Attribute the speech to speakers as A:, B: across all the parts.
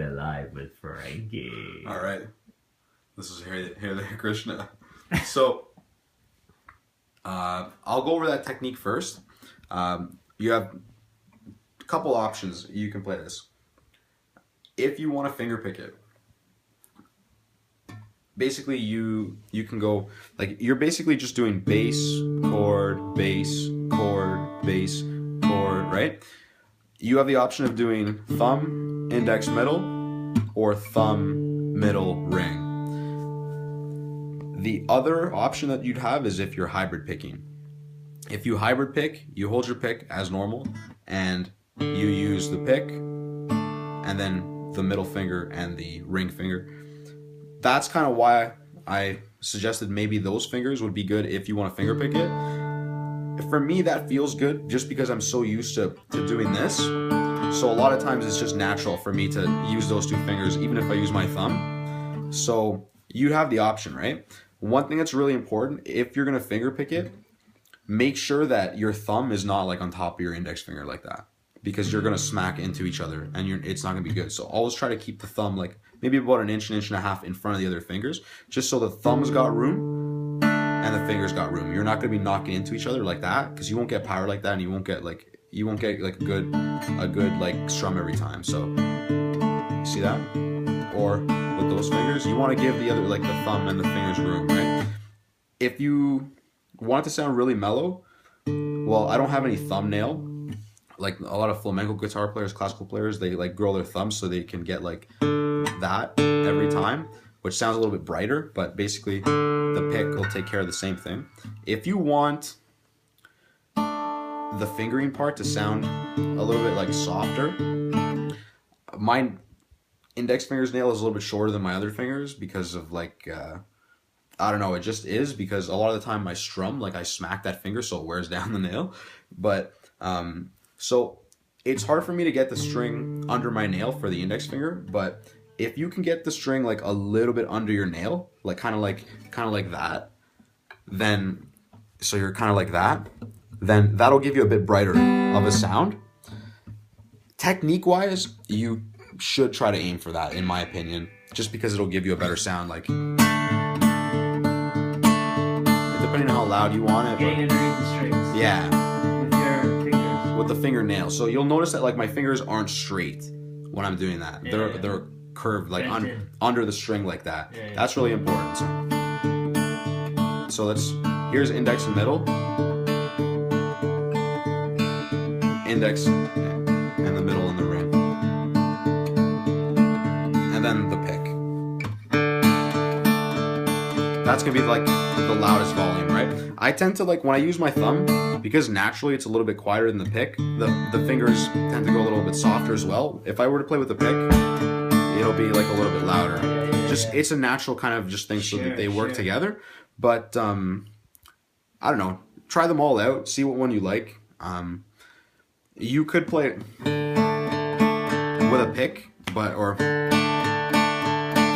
A: There Live with Frankie.
B: All right. This is Hey There Krishna. So, I'll go over that technique first. You have a couple options you can play this. If you want to finger pick it, basically you can go, like, you're basically just doing bass, chord, bass, chord, bass, chord, right? You have the option of doing thumb, index, middle, or thumb, middle, ring. The other option that you'd have is if you're hybrid picking. If you hybrid pick, you hold your pick as normal, and you use the pick, and then the middle finger and the ring finger. That's kind of why I suggested maybe those fingers would be good if you want to finger pick it. For me, that feels good just because I'm so used to doing this. So a lot of times it's just natural for me to use those two fingers, even if I use my thumb. So you have the option, right? One thing that's really important, if you're going to finger pick it, make sure that your thumb is not like on top of your index finger like that, because you're going to smack into each other and it's not going to be good. So always try to keep the thumb like maybe about an inch and a half in front of the other fingers, just so the thumb's got room and the fingers got room. You're not going to be knocking into each other like that, because you won't get power like that, and you won't get like a good like strum every time. So you see that? Or with those fingers, you want to give the other, like the thumb and the fingers, room, right? If you want it to sound really mellow, well, I don't have any thumbnail. Like a lot of flamenco guitar players, classical players, they like grow their thumbs so they can get like that every time, which sounds a little bit brighter, but basically the pick will take care of the same thing. If you want the fingering part to sound a little bit like softer, my index finger's nail is a little bit shorter than my other fingers because of like, I don't know, it just is, because a lot of the time I strum, like I smack that finger so it wears down the nail. But so it's hard for me to get the string under my nail for the index finger, but if you can get the string like a little bit under your nail, like kind of like that, then, so you're kind of like that, then that'll give you a bit brighter of a sound. Technique wise, you should try to aim for that, in my opinion, just because it'll give you a better sound, like depending on how loud you want it.
A: Getting underneath the strings.
B: Yeah.
A: With your fingers.
B: With the fingernail. So you'll notice that like my fingers aren't straight when I'm doing that.
A: Yeah.
B: They're curved like under the string like that.
A: Yeah.
B: That's really important. So here's index and middle. Index and the middle and the ring. And then the pick. That's gonna be like the loudest volume, right? I tend to like, when I use my thumb, because naturally it's a little bit quieter than the pick, the fingers tend to go a little bit softer as well. If I were to play with the pick, it'll be like a little bit louder. Just it's a natural kind of just thing, so that they work together. But I don't know. Try them all out. See what one you like. You could play it with a pick, but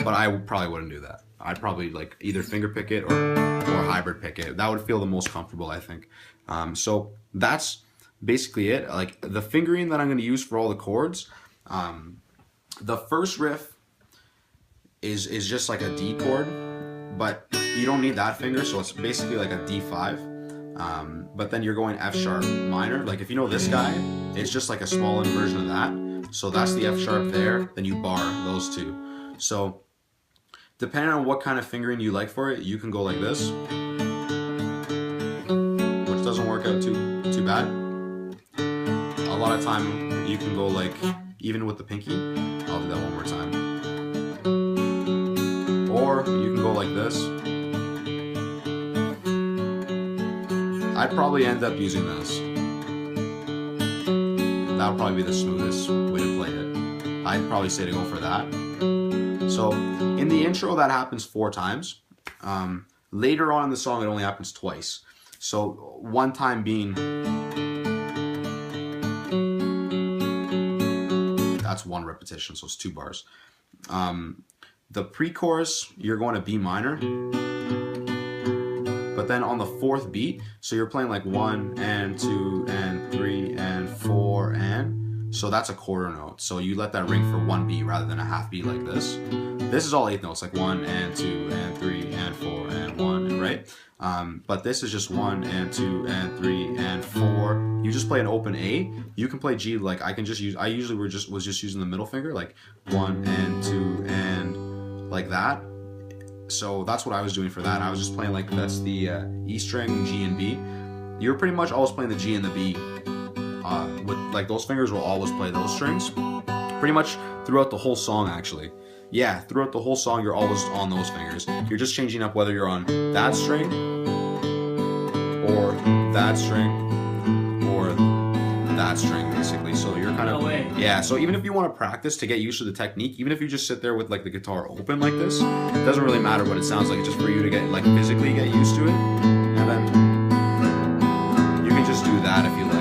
B: I probably wouldn't do that. I'd probably like either finger pick it or hybrid pick it. That would feel the most comfortable, I think. So that's basically it. Like the fingering that I'm going to use for all the chords. The first riff is just like a D chord, but you don't need that finger, so it's basically like a D5. But then you're going F sharp minor. Like if you know this guy, it's just like a small inversion of that. So that's the F sharp there, then you bar those two. So depending on what kind of fingering you like for it, you can go like this, which doesn't work out too bad. A lot of time you can go like, even with the pinky. I'll do that one more time. Or you can go like this. I'd probably end up using this. That would probably be the smoothest way to play it. I'd probably say to go for that. So in the intro, that happens 4 times. Later on in the song, it only happens twice. So one time being, that's 1 repetition, so it's 2 bars. The pre-chorus, you're going to B minor. But then on the 4th beat, so you're playing like 1 and 2 and 3 and 4 and, So that's a quarter note. So you let that ring for one beat rather than a half beat like this. This is all eighth notes, like 1 and 2 and 3 and 4 and 1, right? But this is just 1 and 2 and 3 and 4. You just play an open A. You can play G like I usually was just using the middle finger, like 1 and 2 and like that. So that's what I was doing for that. I was just playing like that's the E string, G and B. You're pretty much always playing the G and the B. With like those fingers will always play those strings. Pretty much throughout the whole song, actually. Yeah, throughout the whole song, you're always on those fingers. You're just changing up whether you're on that string, or that string, or that string, basically. So you're kind of...
A: No way.
B: Yeah, so even if you want to practice to get used to the technique, even if you just sit there with like the guitar open like this, it doesn't really matter what it sounds like. It's just for you to get like physically get used to it. And then you can just do that if you like.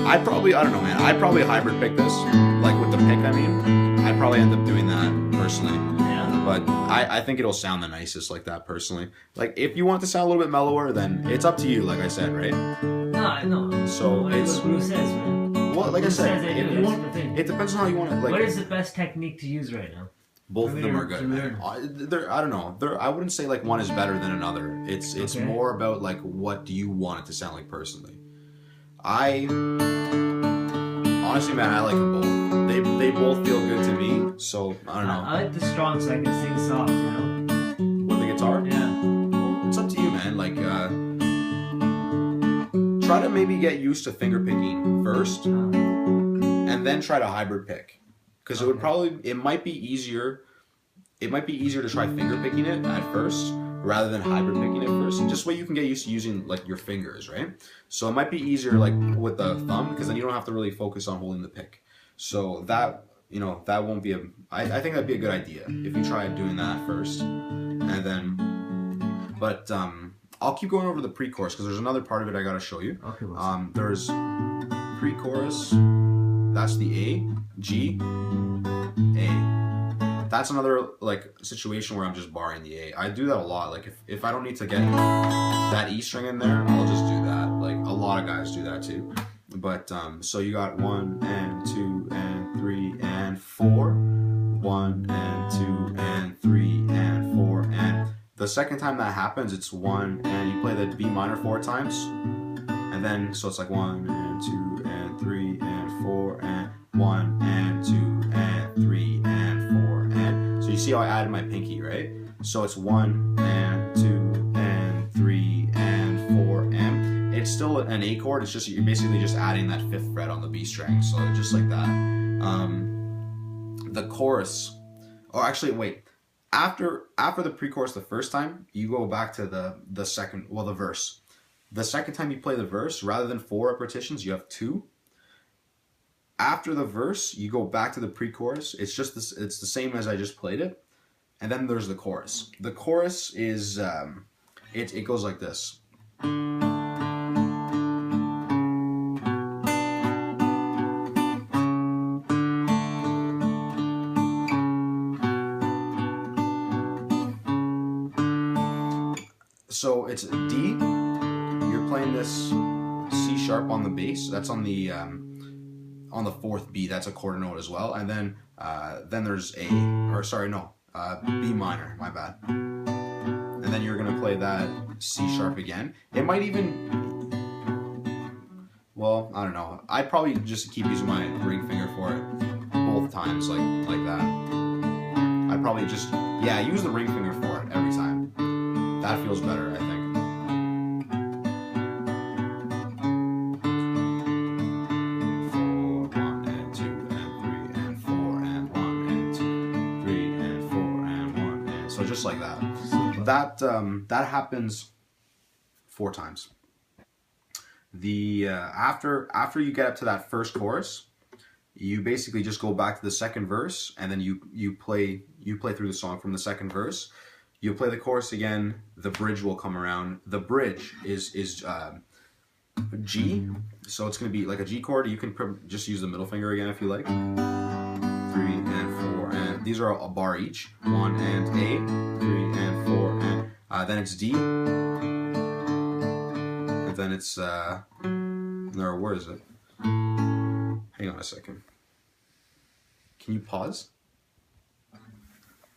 B: I don't know, man. I'd probably hybrid pick this, like with the pick, I mean. I'd probably end up doing that, personally.
A: Yeah.
B: But I think it'll sound the nicest like that, personally. Like, if you want to sound a little bit mellower, then it's up to you, like I said, right?
A: No.
B: So
A: what
B: it's...
A: Blue says, man.
B: Well, like I said, if you want...
A: the thing.
B: It depends on how you want it. Like,
A: What is the best technique to use right now?
B: both of them are good, man. I don't know. I wouldn't say, like, one is better than another. It's
A: Okay.
B: more about, like, what do you want it to sound like, personally. Honestly, man, I like them both. They both feel good to me, so I don't know.
A: I like the strong so I can sing soft, you know?
B: With the guitar?
A: Yeah.
B: It's up to you, man. Like, try to maybe get used to finger picking first, and then try to hybrid pick. Because it might be easier to try finger picking it at first, rather than hybrid picking it first. Just so you can get used to using like your fingers, right? So it might be easier like with the thumb, because then you don't have to really focus on holding the pick. So that, you know, that won't be I think that'd be a good idea if you try doing that first. And then, but I'll keep going over the pre-chorus because there's another part of it I gotta show you.
A: Okay,
B: There's pre-chorus, that's the A, G, A. That's another like situation where I'm just barring the A. I do that a lot. Like if I don't need to get that E string in there, I'll just do that. Like a lot of guys do that too. But so you got 1 and 2 and 3 and 4, 1 and 2 and 3 and 4, and the second time that happens, it's 1 and you play the B minor 4 times, and then so it's like 1 and 2 and 3 and 4 and 1 and 2 and 3 and 4 and so you see how I added my pinky, right? So it's 1 and 2 and 3 and 4 and it's still an A chord. It's just you're basically just adding that 5th fret on the B string. So just like that. The chorus, or actually wait, after the pre-chorus the first time, you go back to the verse. The second time you play the verse, rather than 4 repetitions, you have 2. After the verse, you go back to the pre-chorus. It's just this. It's the same as I just played it, and then there's the chorus. The chorus is it goes like this. So it's D. You're playing this C sharp on the bass. That's on the 4th B. That's a quarter note as well. And then there's B minor. My bad. And then you're gonna play that C sharp again. It might even. Well, I don't know. I'd probably just keep using my ring finger for it both times, like that. I'd probably just use the ring finger for it every time. That feels better, I think. 4, 1 and 2 and 3 and 4 and 1 and 2, 3 and 4 and 1 and so just like that. That happens 4 times. The after you get up to that first chorus, you basically just go back to the second verse, and then you play through the song from the second verse. You play the chorus again. The bridge will come around. The bridge is G, so it's gonna be like a G chord. You can just use the middle finger again if you like. 3 and 4, and these are a bar each. 1 and A, 3 and 4, and then it's D, and then it's where is it? Hang on a second. Can you pause?